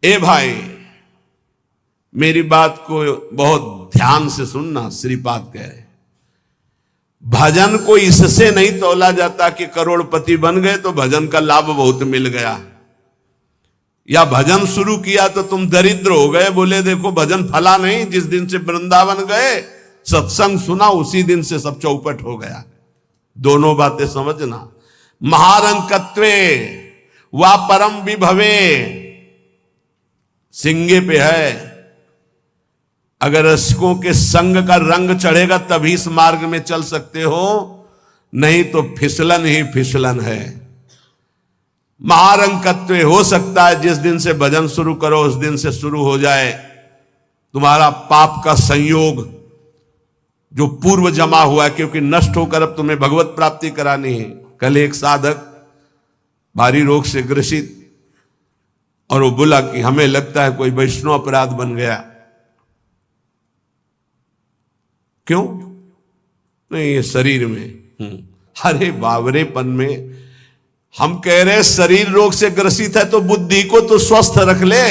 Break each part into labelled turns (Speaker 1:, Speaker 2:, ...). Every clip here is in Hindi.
Speaker 1: ए भाई, मेरी बात को बहुत ध्यान से सुनना। श्रीपाद कह रहे, भजन को इससे नहीं तौला जाता कि करोड़पति बन गए तो भजन का लाभ बहुत मिल गया, या भजन शुरू किया तो तुम दरिद्र हो गए। बोले देखो भजन फला नहीं, जिस दिन से वृंदावन गए सत्संग सुना उसी दिन से सब चौपट हो गया। दोनों बातें समझना। महारंकत्वे वा परम विभवे सिंगे पे है। अगर रसिकों के संग का रंग चढ़ेगा तभी इस मार्ग में चल सकते हो, नहीं तो फिसलन ही फिसलन है। महारंकत्व हो सकता है जिस दिन से भजन शुरू करो उस दिन से शुरू हो जाए तुम्हारा पाप का संयोग जो पूर्व जमा हुआ है, क्योंकि नष्ट होकर अब तुम्हें भगवत प्राप्ति करानी है। कल एक साधक भारी रोग से ग्रसित, और वो बोला कि हमें लगता है कोई वैष्णव अपराध बन गया। क्यों? नहीं, ये शरीर में। अरे बावरेपन में हम कह रहे शरीर रोग से ग्रसित है तो बुद्धि को तो स्वस्थ रख ले।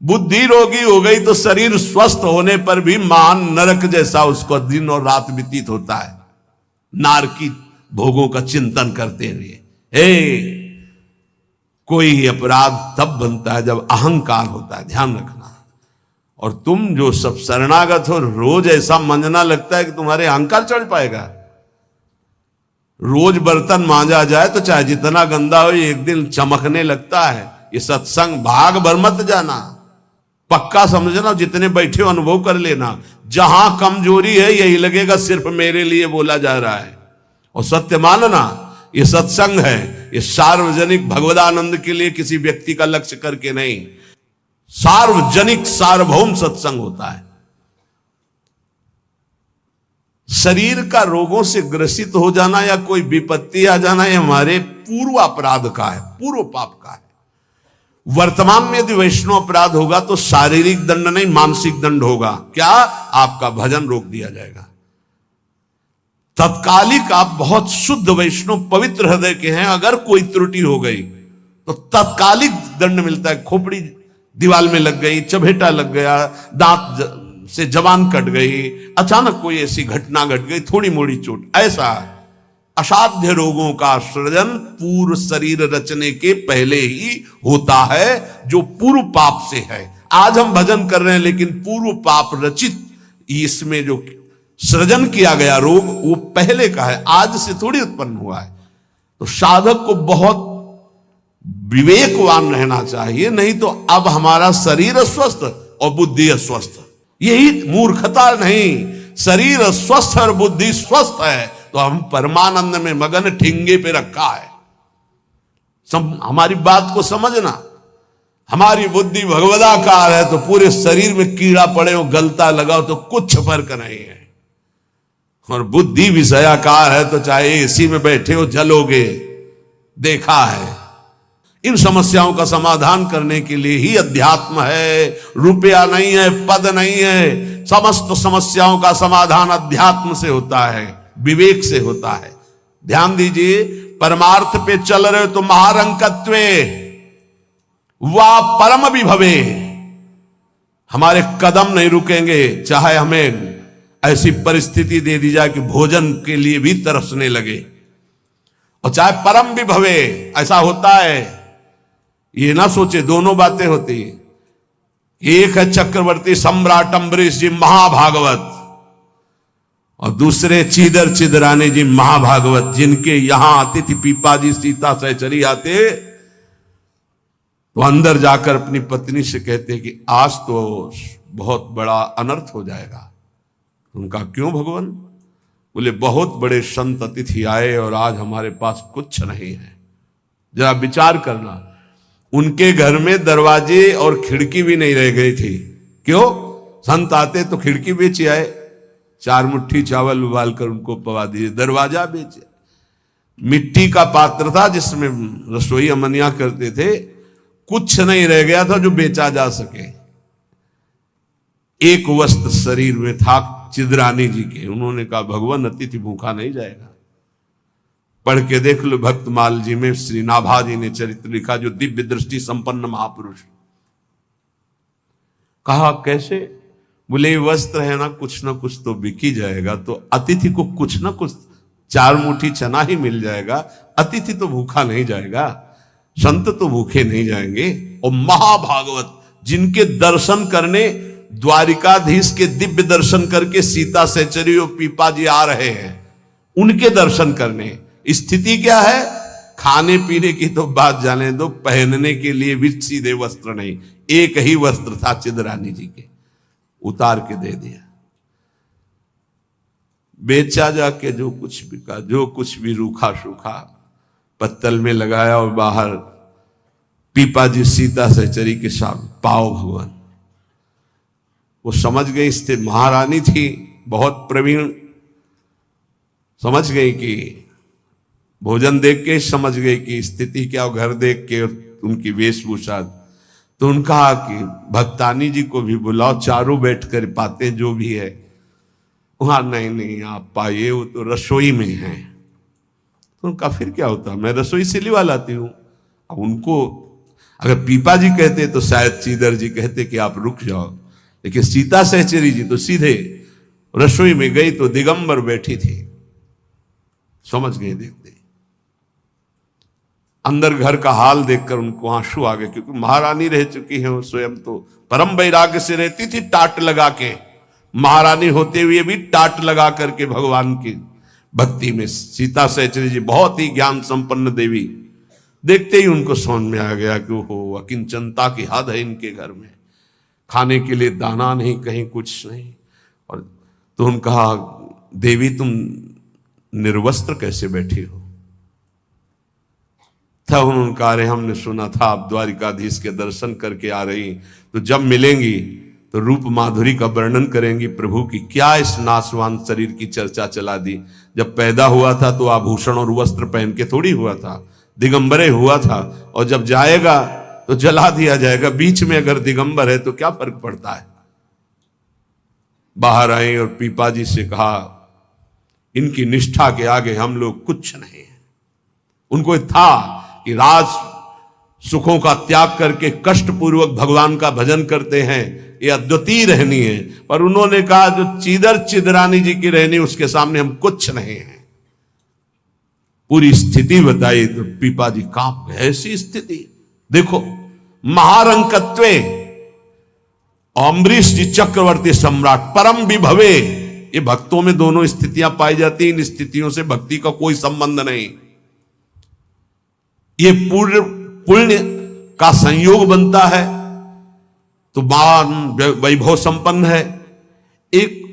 Speaker 1: बुद्धि रोगी हो गई तो शरीर स्वस्थ होने पर भी महान नरक जैसा उसको दिन और रात व्यतीत होता है, नारकी भोगों का चिंतन करते हुए। कोई अपराध तब बनता है जब अहंकार होता है, ध्यान रखना। और तुम जो सब शरणागत हो, रोज ऐसा मंजना लगता है कि तुम्हारे अहंकार चढ़ पाएगा। रोज बर्तन मांजा जाए तो चाहे जितना गंदा हो एक दिन चमकने लगता है। ये सत्संग भाग भर मत जाना, पक्का समझना। जितने बैठे हो अनुभव कर लेना, जहां कमजोरी है यही लगेगा सिर्फ मेरे लिए बोला जा रहा है। और सत्य मानना, ये सत्संग है, ये सार्वजनिक भगवदानंद के लिए किसी व्यक्ति का लक्ष्य करके नहीं, सार्वजनिक सार्वभौम सत्संग होता है। शरीर का रोगों से ग्रसित हो जाना या कोई विपत्ति आ जाना ये हमारे पूर्व अपराध का है, पूर्व पाप का है। वर्तमान में यदि वैष्णव अपराध होगा तो शारीरिक दंड नहीं मानसिक दंड होगा। क्या? आपका भजन रोक दिया जाएगा। तत्कालिक आप बहुत शुद्ध वैष्णव पवित्र हृदय के हैं, अगर कोई त्रुटि हो गई तो तत्कालिक दंड मिलता है। खोपड़ी दीवाल में लग गई, चबेटा लग गया, दांत से जबान कट गई, अचानक कोई ऐसी घटना घट गई, थोड़ी मोड़ी चोट, ऐसा असाध्य रोगों का सृजन पूर्व शरीर रचने के पहले ही होता है, जो पूर्व पाप से है। आज हम भजन कर रहे हैं लेकिन पूर्व पाप रचित इसमें जो सृजन किया गया रोग वो पहले का है, आज से थोड़ी उत्पन्न हुआ है। तो साधक को बहुत विवेकवान रहना चाहिए, नहीं तो अब हमारा शरीर अस्वस्थ और बुद्धि अस्वस्थ। यही मूर्खता नहीं, शरीर स्वस्थ और बुद्धि स्वस्थ है तो हम परमानंद में मगन ठिंगे पे रखा है। हमारी बात को समझना। हमारी बुद्धि भगवदाकार है तो पूरे शरीर में कीड़ा पड़े हो, गलता लगाओ तो कुछ फर्क नहीं है। और बुद्धि विषयाकार है तो चाहे एसी में बैठे हो जलोगे, देखा है। इन समस्याओं का समाधान करने के लिए ही अध्यात्म है, रुपया नहीं है, पद नहीं है। समस्त समस्याओं का समाधान अध्यात्म से होता है, विवेक से होता है। ध्यान दीजिए, परमार्थ पे चल रहे हो तो महारंकत्वे वा परम विभवे, हमारे कदम नहीं रुकेंगे चाहे हमें ऐसी परिस्थिति दे दी जाए कि भोजन के लिए भी तरसने लगे, और चाहे परम विभवे। ऐसा होता है, ये ना सोचे दोनों बातें होती हैं। एक है चक्रवर्ती सम्राट अम्बरीश जी महाभागवत, और दूसरे चीदर चिदरानी जी महाभागवत, जिनके यहां आते थे पीपाजी सीता सहचरी आते तो अंदर जाकर अपनी पत्नी से कहते कि आज तो बहुत बड़ा अनर्थ हो जाएगा। उनका क्यों भगवान? बोले बहुत बड़े संत अतिथि आए और आज हमारे पास कुछ नहीं है। जरा विचार करना, उनके घर में दरवाजे और खिड़की भी नहीं रह गई थी। क्यों? संत आते तो खिड़की बेचे आए, 4 मुट्ठी चावल उबाल कर उनको पवा दिए, दरवाजा बेचे। मिट्टी का पात्र था जिसमें रसोई अमनिया करते थे, कुछ नहीं रह गया था जो बेचा जा सके। एक वस्त्र शरीर में था चिदरानी जी के। उन्होंने कहा भगवान अतिथि भूखा नहीं जाएगा। पढ़ के देख लो भक्तमाल जी में श्री नाभा जी ने चरित्र लिखा, जो दिव्य दृष्टि संपन्न महापुरुष। कहा कैसे? बोले वस्त्र है ना कुछ तो बिक ही जाएगा, तो अतिथि को कुछ ना कुछ 4 मुट्ठी चना ही मिल जाएगा, अतिथि तो भूखा नहीं जाएगा, संत तो भूखे नहीं जाएंगे। और महाभागवत जिनके दर्शन करने द्वारिकाधीश के दिव्य दर्शन करके सीता सहचरी और पीपा जी आ रहे हैं, उनके दर्शन करने, स्थिति क्या है? खाने पीने की तो बात जाने दो, पहनने के लिए भी सीधे वस्त्र नहीं, एक ही वस्त्र था चिदरानी जी के, उतार के दे दिया, बेचा जाके जो कुछ बिका, जो कुछ भी रूखा सूखा पत्तल में लगाया और बाहर पीपा जी सीता सहचरी के साथ पाओ भगवान। वो समझ गई, स्थिति महारानी थी बहुत प्रवीण, समझ गई कि भोजन देख के समझ गई कि स्थिति क्या, घर देख के उनकी वेशभूषा, तो उनका कि भक्तानी जी को भी बुलाओ, चारों बैठ कर पाते जो भी है। वहां नहीं आप पाइए, वो तो रसोई में है। तो उनका फिर क्या होता, मैं रसोई से लिवा लाती हूं। अब उनको अगर पीपा जी कहते तो शायद चीदर जी कहते कि आप रुक जाओ, लेकिन सीता सहचरी जी तो सीधे रसोई में गई तो दिगंबर बैठी थी, समझ गए देखते। अंदर घर का हाल देखकर उनको आंसू आ गए, क्योंकि महारानी रह चुकी है वो स्वयं, तो परम वैराग्य से रहती थी, टाट लगा के, महारानी होते हुए भी टाट लगा करके भगवान की भक्ति में। सीता सहचरी जी बहुत ही ज्ञान संपन्न देवी, देखते ही उनको समझ में आ गया कि वो अकिंचनता की हद है इनके घर में, खाने के लिए दाना नहीं, कहीं कुछ नहीं। और तो उन्होंने कहा, देवी तुम निर्वस्त्र कैसे बैठी हो? था उन्होंने कहा, अरे हमने सुना था आप द्वारिकाधीश के दर्शन करके आ रही, तो जब मिलेंगी तो रूप माधुरी का वर्णन करेंगी प्रभु की। क्या इस नासवान शरीर की चर्चा चला दी? जब पैदा हुआ था तो आभूषण और वस्त्र पहन के थोड़ी हुआ था, दिगंबरे हुआ था, और जब जाएगा तो जला दिया जाएगा। बीच में अगर दिगंबर है तो क्या फर्क पड़ता है? बाहर आई और पीपा जी से कहा, इनकी निष्ठा के आगे हम लोग कुछ नहीं है। उनको था कि राज सुखों का त्याग करके कष्ट पूर्वक भगवान का भजन करते हैं, ये अद्वितीय रहनी है, पर उन्होंने कहा जो चीदर चिदरानी जी की रहनी, उसके सामने हम कुछ नहीं है। पूरी स्थिति बताई तो पीपा जी कांप गए। ऐसी स्थिति देखो, महारंकत्वे अम्बरीश जी चक्रवर्ती सम्राट परम विभवे, ये भक्तों में दोनों स्थितियां पाई जाती। इन स्थितियों से भक्ति का कोई संबंध नहीं, ये पूर्ण पुण्य का संयोग बनता है तो महान वैभव संपन्न है। एक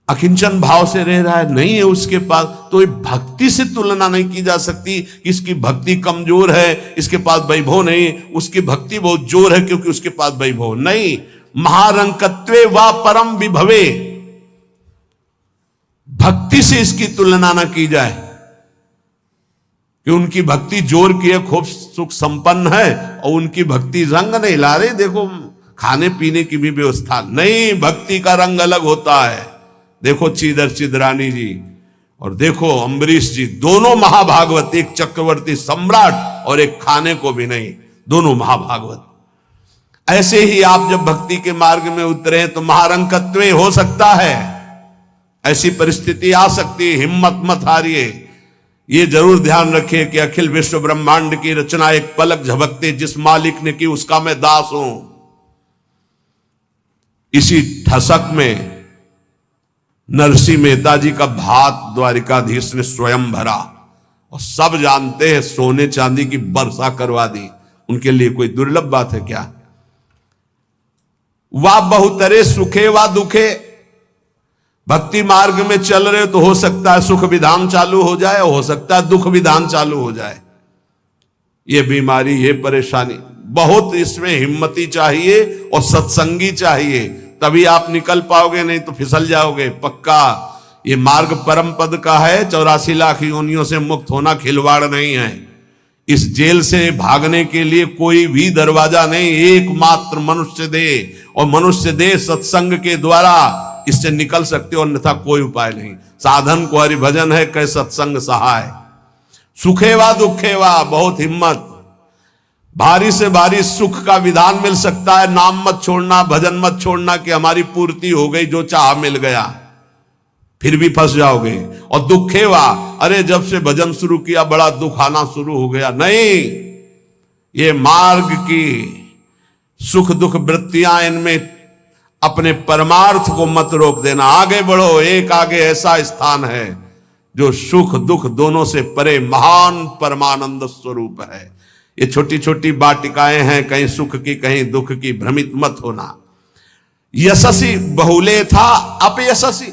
Speaker 1: अकिंचन भाव से रह रहा है, नहीं है उसके पास, तो ये भक्ति से तुलना नहीं की जा सकती। इसकी भक्ति कमजोर है, इसके पास वैभव नहीं, उसकी भक्ति बहुत जोर है क्योंकि उसके पास वैभव नहीं। महारंकत्वे वा परम विभवे, भक्ति से इसकी तुलना ना की जाए कि उनकी भक्ति जोर की है, खूब सुख संपन्न है, और उनकी भक्ति रंग नहीं ला रही। देखो खाने पीने की भी व्यवस्था नहीं, भक्ति का रंग अलग होता है। देखो चीदर चिदरानी जी और देखो अम्बरीश जी, दोनों महाभागवत, एक चक्रवर्ती सम्राट और एक खाने को भी नहीं, दोनों महाभागवत। ऐसे ही आप जब भक्ति के मार्ग में उतरे तो महारंकत्व हो सकता है, ऐसी परिस्थिति आ सकती है, हिम्मत मत हारिए। ये जरूर ध्यान रखिए कि अखिल विश्व ब्रह्मांड की रचना एक पलक झपकते जिस मालिक ने की उसका मैं दास हूं। इसी ठसक में नरसिंह मेहता जी का भात द्वारिकाधीश ने स्वयं भरा, और सब जानते हैं सोने चांदी की वर्षा करवा दी। उनके लिए कोई दुर्लभ बात है क्या? वाह बहुतरे सुखे वा दुखे, भक्ति मार्ग में चल रहे तो हो सकता है सुख विधान चालू हो जाए, हो सकता है दुख विधान चालू हो जाए। ये बीमारी, ये परेशानी, बहुत इसमें हिम्मती चाहिए और सत्संगी चाहिए, तभी आप निकल पाओगे, नहीं तो फिसल जाओगे पक्का। ये मार्ग परम पद का है, 84 लाख योनियों से मुक्त होना खिलवाड़ नहीं है। इस जेल से भागने के लिए कोई भी दरवाजा नहीं, एकमात्र मनुष्य दे, और मनुष्य दे सत्संग के द्वारा इससे निकल सकते हो, अन्यथा कोई उपाय नहीं। साधन को हरि भजन है, कै सत्संग सहाय। सुखेवा दुखेवा, बहुत हिम्मत। भारी से भारी सुख का विधान मिल सकता है, नाम मत छोड़ना, भजन मत छोड़ना कि हमारी पूर्ति हो गई, जो चाह मिल गया, फिर भी फंस जाओगे। और दुखेवा, अरे जब से भजन शुरू किया बड़ा दुख आना शुरू हो गया। नहीं, ये मार्ग की सुख दुख वृत्तियां, इनमें अपने परमार्थ को मत रोक देना, आगे बढ़ो। एक आगे ऐसा स्थान है जो सुख दुख दोनों से परे महान परमानंद स्वरूप है। ये छोटी छोटी वाटिकाएं हैं, कहीं सुख की कहीं दुख की, भ्रमित मत होना। यशस्वी बहुले था अपयशस्वी,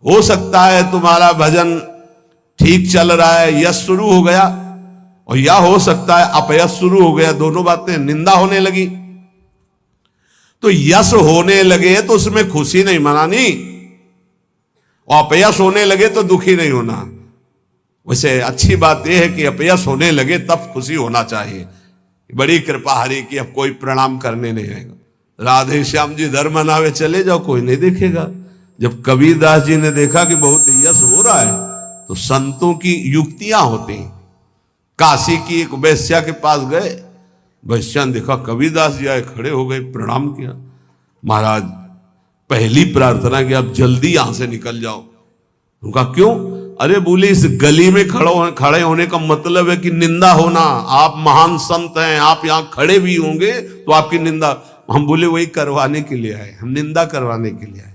Speaker 1: हो सकता है तुम्हारा भजन ठीक चल रहा है, यश शुरू हो गया, और या हो सकता है अपयश शुरू हो गया, दोनों बातें, निंदा होने लगी। तो यश होने लगे तो उसमें खुशी नहीं मनानी, और अपयश होने लगे तो दुखी नहीं होना। वैसे अच्छी बात यह है कि अपयश होने लगे तब खुशी होना चाहिए। बड़ी कृपा हरि की, अब कोई प्रणाम करने नहीं आएगा। राधे श्याम जी धर्म मनावे चले जाओ, कोई नहीं देखेगा। जब कबीरदास जी ने देखा कि बहुत यश हो रहा है, तो संतों की युक्तियां होती। काशी की एक वैश्या के पास गए, वैश्या ने देखा कबीरदास जी आए, खड़े हो गए, प्रणाम किया। महाराज पहली प्रार्थना कि आप जल्दी यहां से निकल जाओ। उनका क्यों? अरे बोले इस गली में खड़े होने का मतलब है कि निंदा होना। आप महान संत हैं, आप यहां खड़े भी होंगे तो आपकी निंदा। हम बोले वही करवाने के लिए आए, हम निंदा करवाने के लिए आए,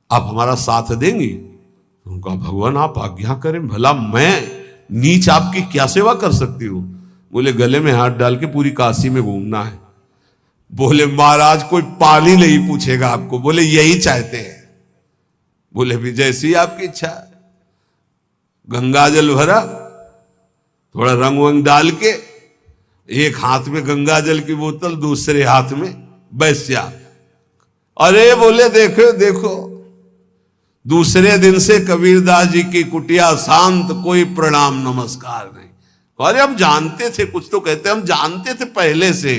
Speaker 1: आप हमारा साथ देंगी? उनका भगवान आप आज्ञा करें, भला मैं नीच आपकी क्या सेवा कर सकती हूं? बोले गले में हाथ डाल के पूरी काशी में घूमना है। बोले महाराज कोई पानी नहीं पूछेगा आपको। बोले यही चाहते हैं। बोले भी जैसी आपकी इच्छा। गंगा जल भरा, थोड़ा रंग वंग डाल के, एक हाथ में गंगा जल की बोतल, दूसरे हाथ में वैश्या। अरे बोले देखो देखो, दूसरे दिन से कबीरदास जी की कुटिया शांत, कोई प्रणाम नमस्कार नहीं। अरे हम जानते थे, कुछ तो कहते हम जानते थे पहले से,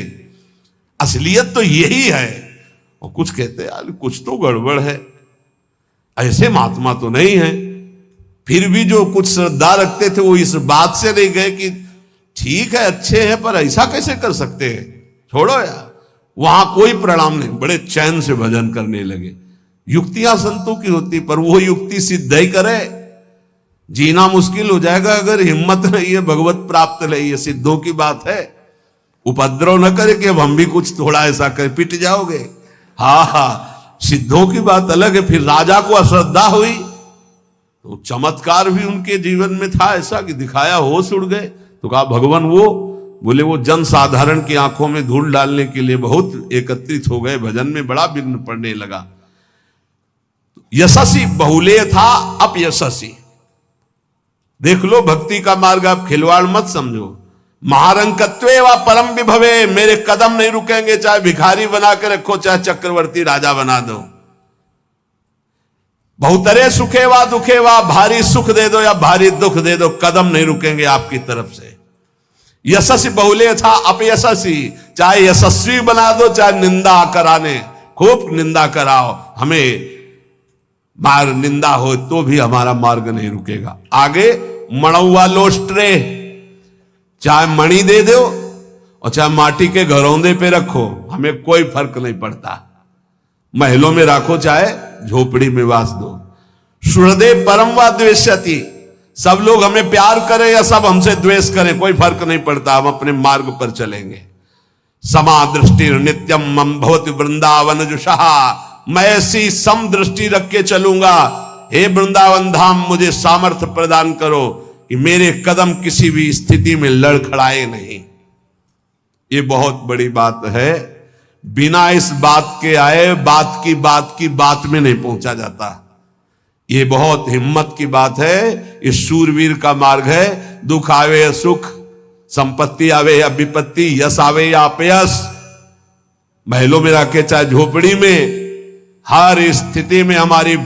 Speaker 1: असलियत तो यही है। और कुछ कहते यार कुछ तो गड़बड़ है, ऐसे महात्मा तो नहीं है। फिर भी जो कुछ श्रद्धा रखते थे वो इस बात से नहीं गए कि ठीक है अच्छे हैं पर ऐसा कैसे कर सकते हैं, छोड़ो यार। वहां कोई प्रणाम नहीं, बड़े चैन से भजन करने लगे। युक्तियां संतों की होती, पर वो युक्ति सिद्ध ही करे, जीना मुश्किल हो जाएगा अगर हिम्मत नहीं है, भगवत प्राप्त नहीं है। सिद्धों की बात है, उपद्रव न करे कि अब हम भी कुछ थोड़ा ऐसा कर पिट जाओगे। हाँ, सिद्धों की बात अलग है। फिर राजा को अश्रद्धा हुई तो चमत्कार भी उनके जीवन में था ऐसा कि दिखाया, होश उड़ गए। तो कहा भगवान वो, बोले वो जन साधारण की आंखों में धूल डालने के लिए बहुत एकत्रित हो गए, भजन में बड़ा विघ्न पड़ने लगा। यशस्वी बहुले था अपयशस्वी। देख लो भक्ति का मार्ग, आप खिलवाड़ मत समझो। महारंकत्वे व परम विभवे, मेरे कदम नहीं रुकेंगे, चाहे भिखारी बना के रखो, चाहे चक्रवर्ती राजा बना दो। बहुतरे सुखे व दुखे व, भारी सुख दे दो या भारी दुख दे दो, कदम नहीं रुकेंगे आपकी तरफ से। यशस्वी बहुले था अपयशस्वी, चाहे यशस्वी बना दो चाहे निंदा कराने, खूब निंदा कराओ, हमें मार निंदा हो तो भी हमारा मार्ग नहीं रुकेगा। आगे मणौवा लोस्ट्रे, चाहे मणि दे दो और चाहे माटी के घरौंदे पे रखो, हमें कोई फर्क नहीं पड़ता। महलों में रखो चाहे झोपड़ी में वास दो। सुहृदय परम व द्वेष्यति, सब लोग हमें प्यार करें या सब हमसे द्वेष करें, कोई फर्क नहीं पड़ता, हम अपने मार्ग पर चलेंगे। समा दृष्टि नित्यम मम भवति वृंदावन जुषहा, मैं ऐसी सम दृष्टि रख के चलूंगा। हे वृंदावन धाम, मुझे सामर्थ्य प्रदान करो कि मेरे कदम किसी भी स्थिति में लड़खड़ाए नहीं। ये बहुत बड़ी बात है। बिना इस बात के आए बात की बात में नहीं पहुंचा जाता। ये बहुत हिम्मत की बात है। इस शूरवीर का मार्ग है। दुख आवे या सुख, संपत्ति आवे या विपत्ति, यश आवे या अपयश, महलों में रखे चाहे झोपड़ी में, हर स्थिति में हमारी